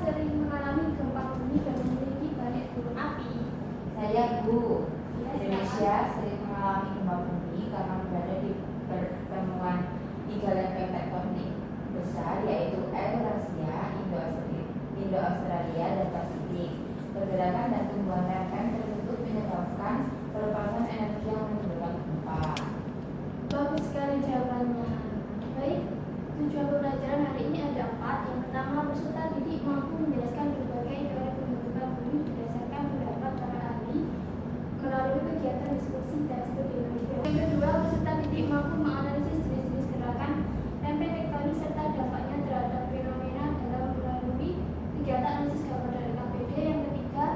sering mengalami gempa bumi dan memiliki banyak gunung api? Saya Bu. Ya, Indonesia sering mengalami gempa bumi karena berada di pertemuan 3 lempeng tektonik besar, yaitu Eurasia, Indo-Australia, dan Pasifik. Pergerakan dan tumbuhan lempeng tersebut menyebabkan pelepasan energi yang menimbulkan gempa. Bagus sekali jawabannya. Baik, tujuan pembelajaran hari ini ada 4. Yang pertama, peserta didik mampu menjelaskan berbagai teori pembentukan bumi berdasarkan pendapat para ahli melalui kegiatan diskusi dan studi lembaga. Yang kedua, peserta didik mampu menganalisis jenis-jenis gerakan lempeng tektonik serta dampaknya terhadap fenomena dalam melalui kegiatan analisis gambar dari KPD. Yang ketiga,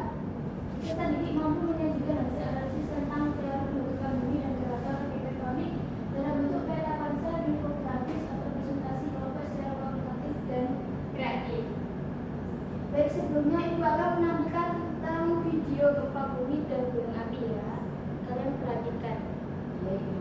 peserta didik mampu menyajikan hasil analisis tentang teori pembentukan bumi dan gerakan lempeng tektonik dalam bentuk peta konsep, infografis, atau presentasi kelompok secara kualitatif dan kreatif. Baik, sebelumnya Ibu akan menampilkan tentang video gempa bumi dan gunung api ya. Kalian perhatikan. Ya, Ibu.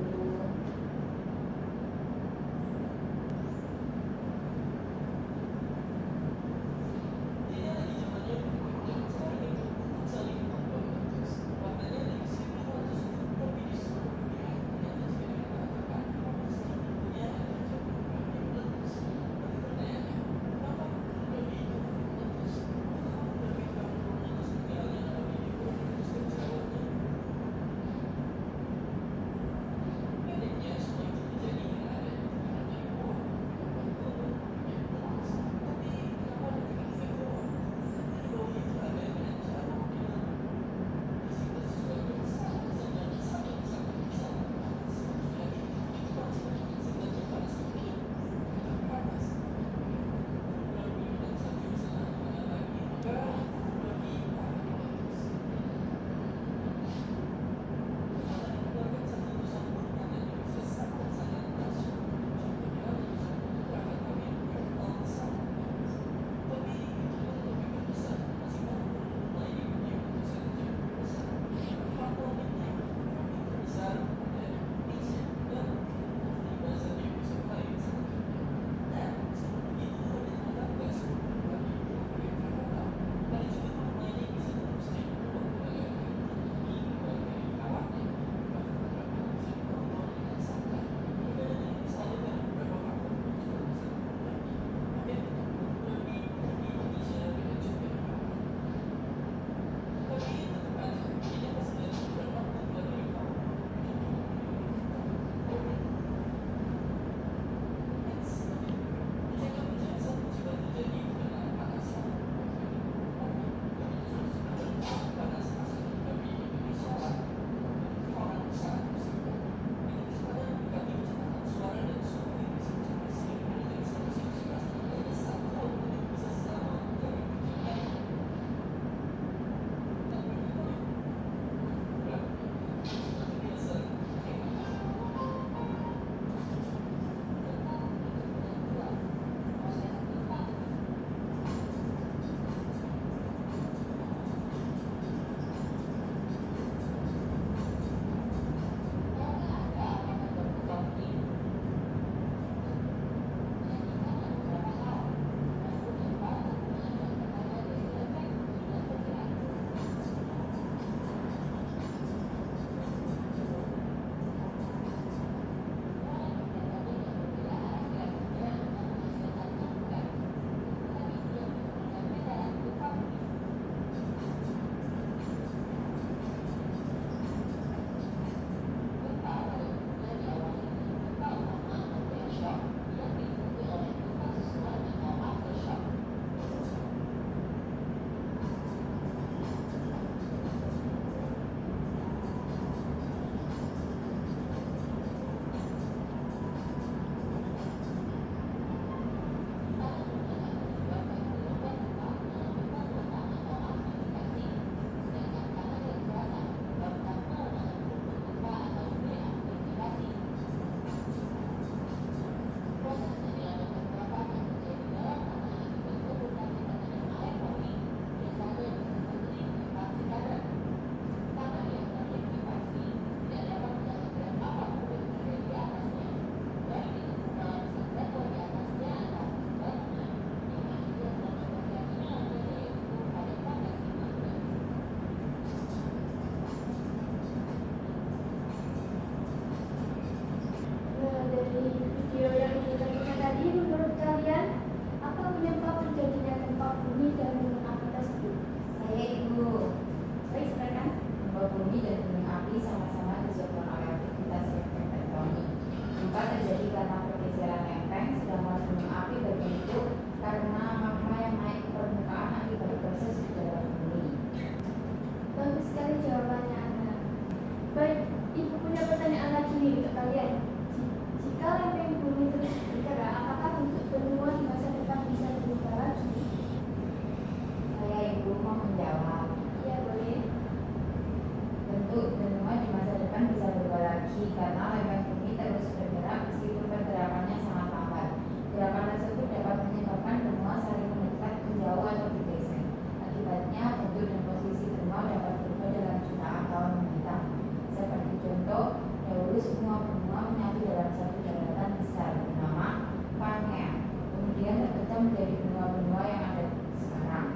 sama-sama disebabkan oleh aktivitas lempeng tektonik. Gempa terjadi karena pergeseran lempeng, sedangkan gunung api berbentuk karena magma yang naik ke permukaan akibat proses di dalam bumi. Bagus sekali jawabannya Anda. Baik, Ibu punya pertanyaan lagi nih untuk kalian. Jika lempeng bumi terus bergerak, apakah bentuk benua di masa depan bisa berubah lagi? Saya Ibu mau menjawab. Iya, boleh. Bentuk benua di masa depan bisa berubah lagi karena lempeng bumi terus bergerak meskipun pergerakannya sangat lambat. Gerakan tersebut dapat menyebabkan benua saling mendekat, menjauh atau bergeser. Akibatnya bentuk dan posisi benua dapat berubah dalam jutaan tahun mendatang. Seperti contoh, dahulu semua benua menyatu dalam satu daratan besar bernama Pangea. Kemudian terpecah menjadi benua-benua yang ada sekarang.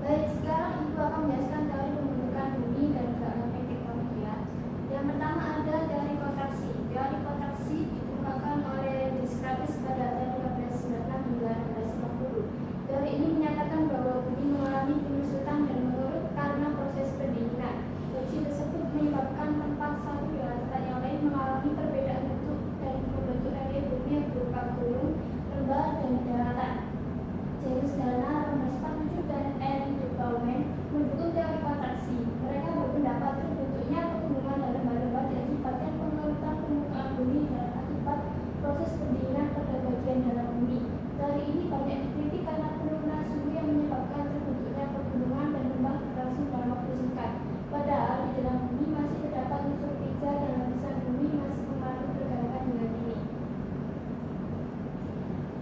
Baik, sekarang Ibu akan menjelaskan teori pembentukan bumi dan gerak lempeng tektonik ya. Yang pertama ada teori kontraksi. Teori kontraksi dikembangkan oleh Descartes pada tahun 1596 hingga 1650. Teori ini menyatakan bahwa bumi mengalami penyusutan dan mengurut karena proses pendinginan. Teori tersebut menyebabkan tempat satu dengan tempat yang lain mengalami perbedaan bentuk dan membentuk relief bumi yang berupa gunung, lembah, dan daratan. James Dana, 1947 dan Henry de Bauman mendukung teori kontraksi. Mereka berpendapat terbentuknya pegunungan dan lembah-lembah diakibatkan pengerutan permukaan bumi dan akibat proses pendinginan pada bagian dalam bumi. Teori ini banyak dikritik karena penurunan suhu yang menyebabkan terbentuknya pegunungan dan lembah berlangsung dalam waktu singkat. Padahal di dalam bumi masih terdapat unsur pijar dan lapisan bumi masih memandu pergerakan dengan ini.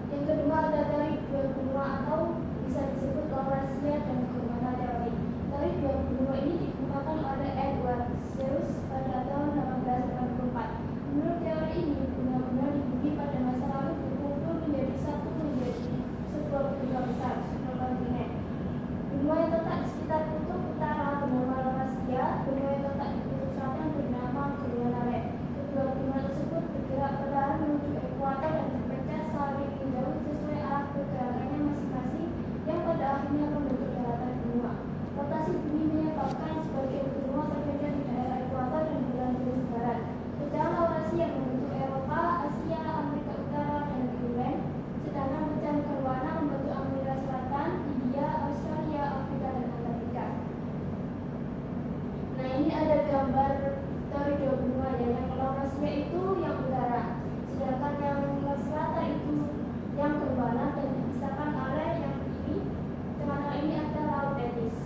Yang kedua ada teori dua benua atau bisa disebut Laurasia dan Gondwana teori. Teori dua benua ini dikembangkan oleh Edward Seuss pada tahun 1884. Menurut teori ini, benua-benua di bumi pada masa lalu berkumpul menjadi sebuah benua besar, superkontinen. Benua yang terletak di sekitar kutub utara bernama Laurasia, benua yang terletak di kutub selatan bernama Gondwana. Kedua benua tersebut bergerak perlahan menuju ekuator dan terpecah saling menjauh sesuai arah pergerakannya masing-masing yang pada akhirnya membentuk daratan benua. Rotasi bumi menyebabkan sebagian benua terpecah di daerah ekuator dan berlanjut barat. Pecahan Laurasia yang membentuk Eropa, Asia, Amerika Utara, dan Greenland, sedangkan pecahan Gondwana membentuk Amerika Selatan, India, Australia, Afrika, dan Antartika. Nah, ini ada gambar teori dua benua ya. Yang Laurasia itu yang utara, sedangkan yang selatan itu yang Gondwana dan dipisahkan oleh yang ini. Tengah-tengah ini ada Laut Tethys.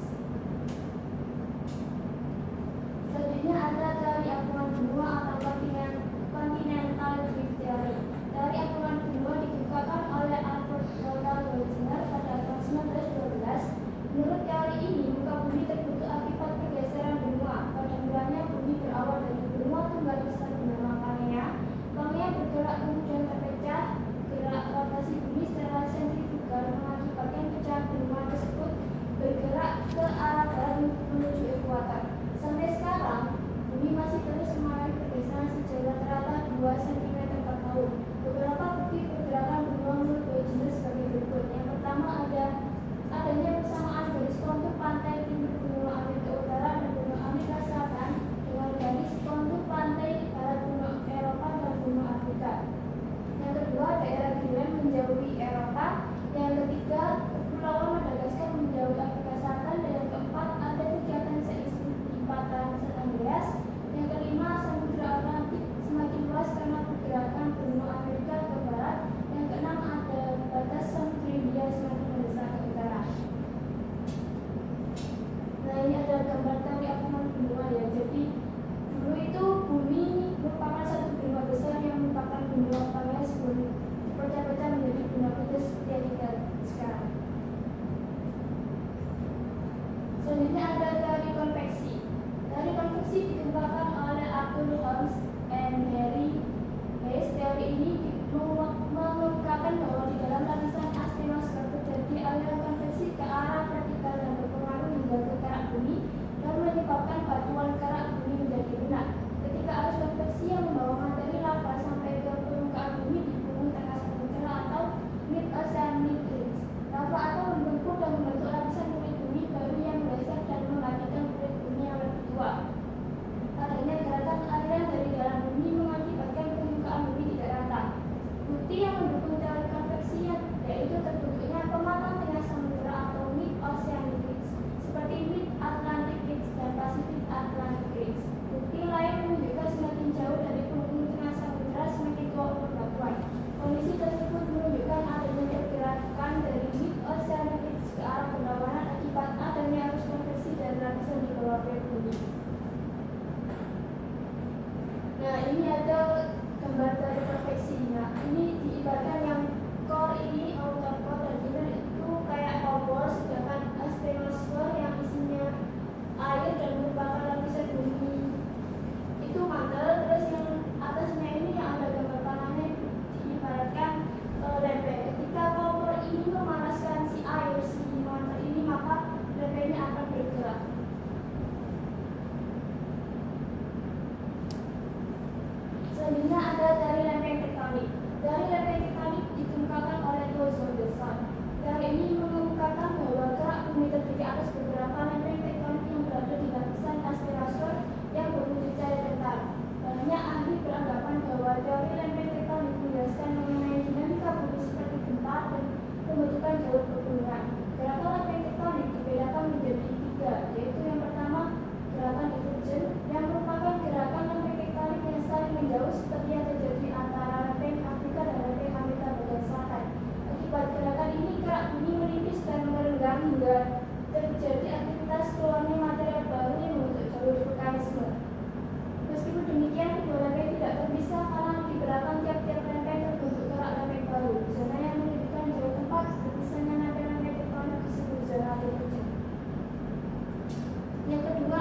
Selanjutnya ada teori apungan benua atau continental drift theory. Teori apungan benua dikemukakan oleh Alfred Ronald Wegener pada tahun 1912. Menurut teori ini, muka bumi terbentuk akibat pergeseran benua. Pada mulanya bumi berawal dari benua tunggal besar bernama Pangea. Pangea bergerak kemudian terpecah. Gerak rotasi bumi secara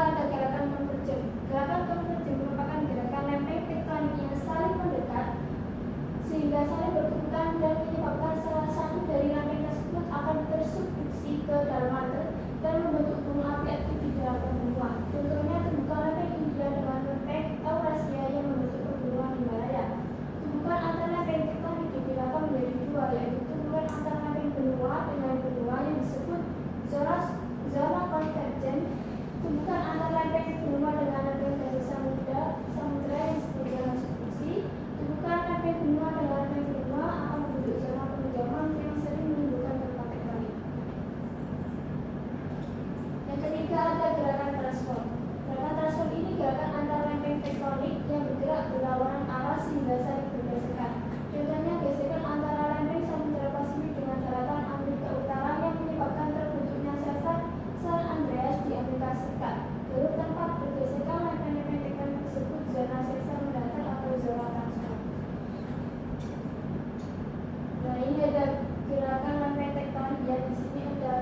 ada gerakan konvergen. Gerakan konvergen merupakan gerakan lempeng tektonik yang saling mendekat sehingga saling bertepuk dan menyebabkan salah satu dari lempeng tersebut akan tersubduksi ke dalam mantel dan membentuk gunung api aktif di dalam benua. Contohnya tumbukan lempeng India dengan lempeng Eurasia yang membentuk pegunungan Himalaya. Tumbukan antar lempeng tektonik dibedakan menjadi dua, yaitu tumbukan antar lempeng benua dengan benua yang disebut zona konvergen, tumbukan antar lempeng benua dengan lempeng dari samudra yang disebut zona subduksi. Tumbukan lempeng benua dengan lempeng benua akan membentuk zona peminjaman yang sering menimbulkan gempa tektonik. Yang ketiga ada gerakan transform. Gerakan transform ini gerakan antar lempeng tektonik yang bergerak berlawanan arah sehingga saling bergesekan. Contohnya gesekan antara lempeng Samudra Pasifik dengan daratan Amerika Utara yang menyebabkan terbentuknya sesar San Andreas di Amerika Serikat. Lalu tempat bergesekan lempeng-lempeng tektonik disebut zona sesar mendatar atau zona transform. Nah, ini ada gerakan lempeng tektonik yang di sini ada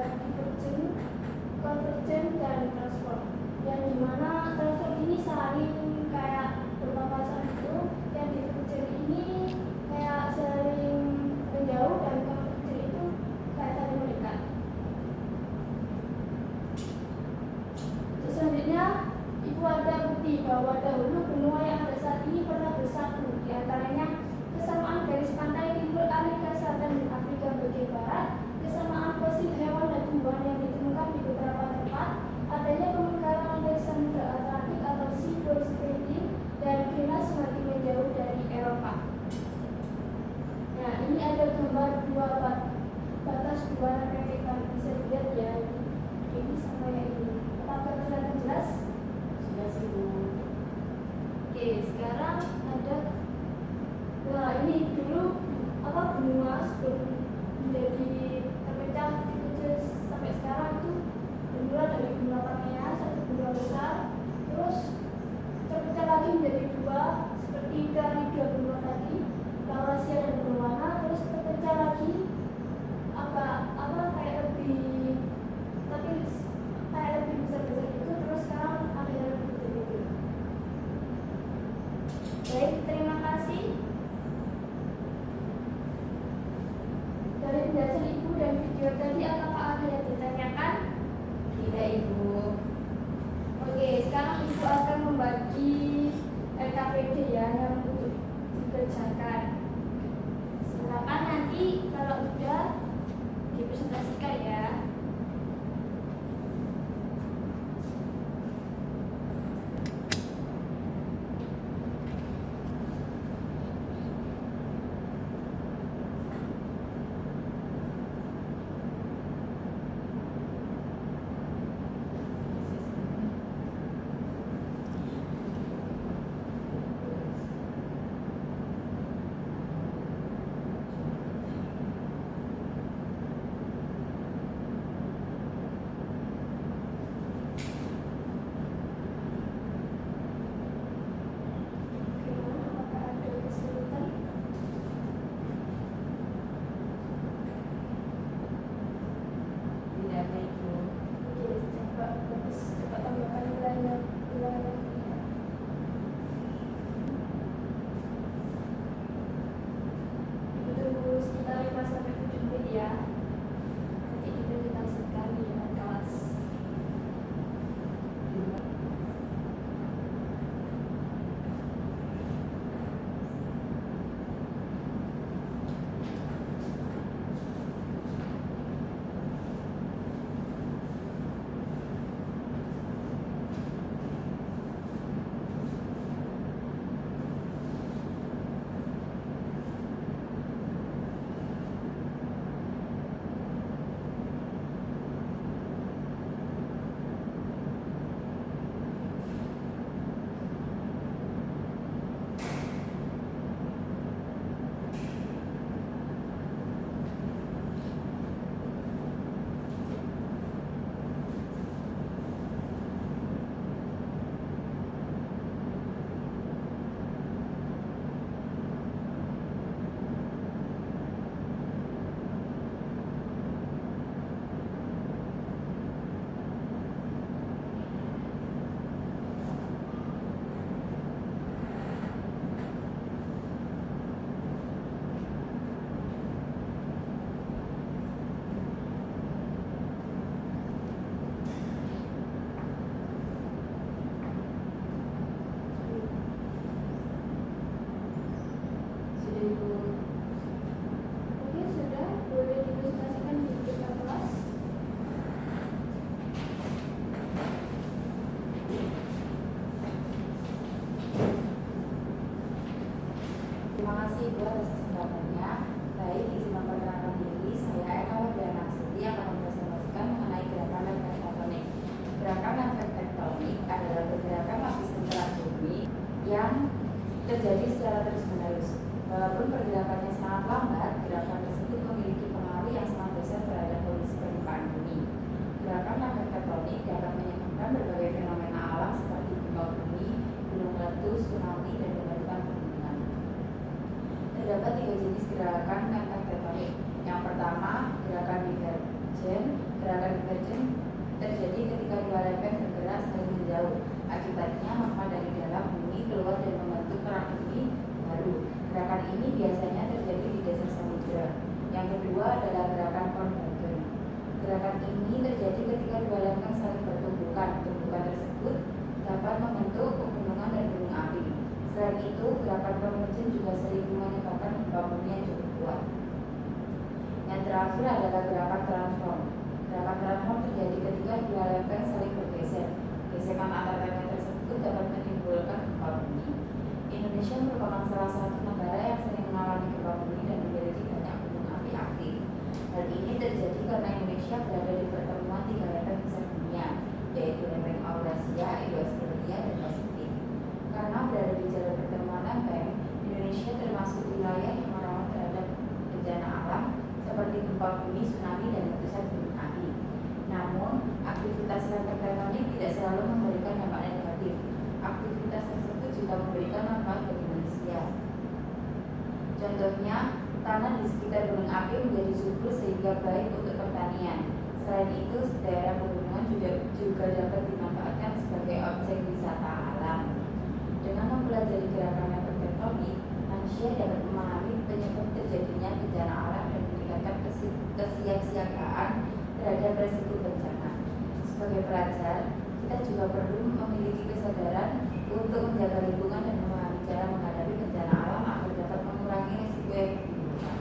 konvergen dan transform. Yang dimana transform ini saling kayak berpapasan itu, yang divergen ini kayak saling menjauh dan konvergen itu kayak saling mendekat. Terus selanjutnya, ibu ada bukti bahwa dahulu benua yang ada saat ini pernah bersatu, di antaranya kesamaan garis pantai timur Amerika Selatan dan Afrika bagian barat, kesamaan fosil hewan dan tumbuhan yang ditemukan di beberapa tempat, adanya pemekaran dari Samudra Atlantik atau sea floor spreading, dan Greenland semakin menjauh dari Eropa. Nah, ini ada gambar dua batas dua lempeng tektonik, bisa dilihat ya, ini sama yang ini. Apakah kelihatan jelas? Sudah sih Bu. Oke, sekarang ada, nah ini dulu benua sebelum menjadi terpecah sampai sekarang itu bermula dari benua Pangea, satu benua besar, terus terpecah lagi menjadi dua seperti dari dua benua tadi, Laurasia dan Gondwana, terus terpecah lagi kayak lebih besar gitu, terus sekarang ada yang lebih kecil. Baik, terima kasih. Dari penjelasan Ibu dan video tadi, apakah ada yang ditanyakan? Tidak Ibu. Oke, sekarang Ibu akan membagi LKPD ya yang untuk dikerjakan. Silakan nanti kalau udah dipresentasikan ya. yang terjadi secara terus-menerus. Walaupun pergerakannya sangat lambat, gerakan tersebut memiliki pengaruh yang sangat besar terhadap kondisi permukaan bumi. Gerakan lempeng tektonik dapat menyebabkan berbagai fenomena alam seperti gempa bumi, gunung meletus, tsunami, dan pembentukan gunungan. Terdapat 3 jenis gerakan lempeng tektonik. Yang pertama, gerakan divergen. Gerakan divergen terjadi ketika dua lempeng bergerak saling menjauh. Akibatnya magma dari dalam bumi keluar dan membentuk kerak bumi baru. Gerakan ini biasanya terjadi di dasar samudra. Yang kedua adalah gerakan konvergen. Gerakan ini terjadi ketika dua lempeng saling bertumbukan. Tumbukan tersebut dapat membentuk pegunungan dan gunung api. Selain itu, gerakan konvergen juga sering menyebabkan gempa bumi yang cukup kuat. Yang terakhir adalah gerakan transform. Gerakan transform terjadi ketika dua lempeng saling bergeser. Gesekan antar lempeng tersebut dapat menimbulkan gempa bumi. Indonesia merupakan salah satu negara yang sering mengalami gempa bumi dan memiliki banyak gunung api aktif. Hal ini terjadi karena Indonesia berada di pertemuan 3 lempeng besar dunia, yaitu lempeng Eurasia, Indo-Australia, dan Pasifik. Karena berada di jalur pertemuan lempeng, Indonesia termasuk wilayah yang rawan terhadap bencana alam seperti gempa bumi, tsunami, dan letusan gunung api. Namun, aktivitas lempeng tektonik tidak selalu memberikan dampak negatif. Aktivitas tersebut juga memberikan manfaat bagi manusia. Contohnya, tanah di sekitar gunung api menjadi subur sehingga baik untuk pertanian. Selain itu, daerah pegunungan juga dapat dimanfaatkan sebagai objek wisata alam. Dengan mempelajari gerakan lempeng tektonik, manusia dapat memahami penyebab terjadinya bencana alam dan meningkatkan kesiapsiagaan terhadap resiko bencana. Sebagai pelajar, kita juga perlu memiliki kesadaran untuk menjaga lingkungan dan memahami cara menghadapi bencana alam agar dapat mengurangi risiko yang ditimbulkan.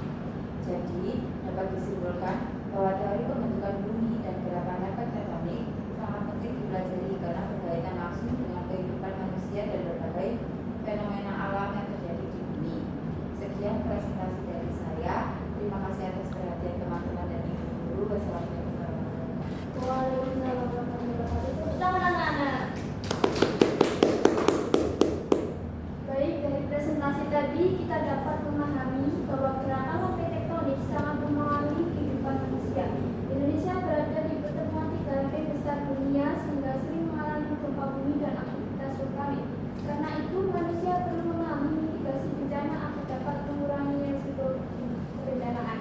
Jadi, dapat disimpulkan bahwa teori pembentukan bumi dan gerakan lempeng tektonik sangat penting dipelajari karena berkaitan langsung dengan kehidupan manusia dan berbagai fenomena alam yang terjadi di bumi. Sekian presentasi dari saya. Terima kasih atas perhatian teman-teman dan ibu guru. Wassalamualaikum warahmatullahi wabarakatuh. Waalaikumsalam warahmatullahi wabarakatuh. Tangan anak-anak. Baik, dari presentasi tadi kita dapat memahami bahwa gerakan lempeng tektonik sangat mempengaruhi kehidupan manusia. Indonesia berada di pertemuan 3 lempeng besar dunia sehingga sering mengalami gempa bumi dan aktivitas vulkanik. Karena itu, manusia perlu memahami mitigasi bencana agar dapat mengurangi risiko kebencanaan.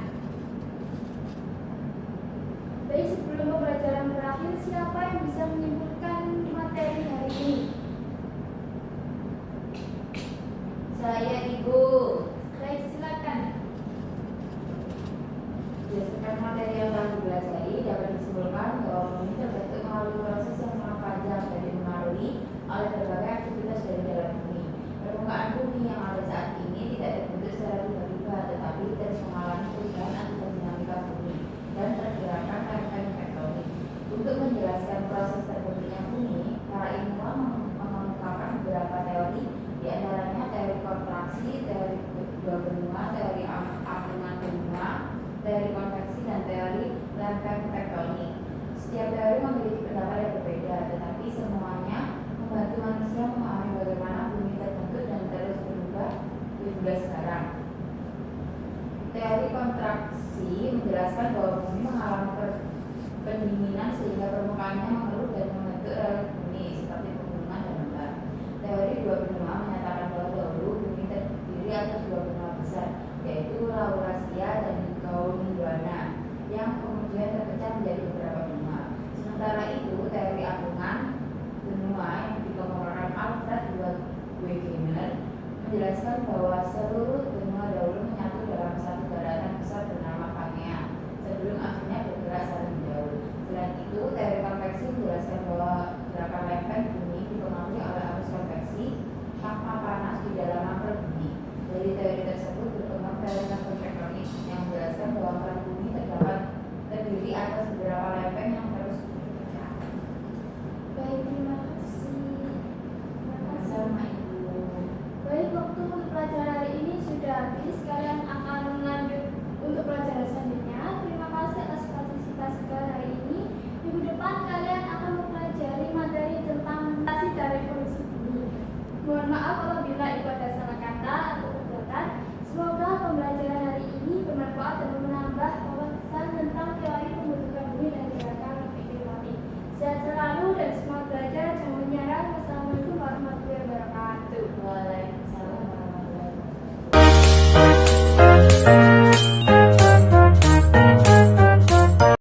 Baik, sebelum pembelajaran berakhir, siapa yang bisa menyimpulkan materi hari ini? Saya Ibu. Baik, silakan. Berdasarkan materi yang telah dipelajari, dapat disimpulkan bahwa bumi terbentuk melalui proses yang sangat panjang dan dipengaruhi oleh berbagai aktivitas dari dalam bumi. Permukaan bumi yang ada saat ini tidak terbentuk secara tiba-tiba, tetapi terus mengalami perubahan akibat dinamika bumi dan pergerakan lempeng tektonik. Untuk menjelaskan proses terbentuknya bumi, para ilmuwan mengemukakan beberapa teori, di antaranya teori kontraksi, teori dua benua, teori apungan benua, teori konveksi, dan teori lempeng tektonik. Setiap teori memiliki pendapat yang berbeda, tetapi semuanya membantu manusia memahami bagaimana bumi terbentuk dan terus berubah hingga sekarang. Teori kontraksi menjelaskan bahwa bumi mengalami pendinginan sehingga permukaannya mengeruh dan membentuk relief bumi seperti pegunungan dan lembah. Teori dua benua menyatakan bahwa dahulu bumi terdiri atas 2 benua besar, yaitu Laurasia dan Gondwana, yang kemudian terpecah menjadi beberapa benua. Sementara itu, teori apungan benua yang dikemukakan Alfred Wegener menjelaskan bahwa seluruh benua dahulu menyatu dalam satu daratan besar bernama Pangea sebelum akhirnya bergerak saling menjauh. Selain itu, teori konveksi menjelaskan bahwa gerakan lempeng bumi dipengaruhi oleh arus konveksi magma panas di dalam mantel bumi. Dari teori tersebut berkembang teori lempeng tektonik yang menjelaskan bahwa kerak bumi terdiri atas beberapa lempeng yang terus bergerak. Baik, terima kasih. Sama Ibu. Baik, waktu untuk pelajaran hari ini sudah habis. Kalian akan lanjut untuk pelajaran selanjutnya. Terima kasih atas partisipasi kalian hari ini. Minggu depan kalian akan mempelajari materi tentang mutasi dan revolusi bumi. Mohon maaf kalau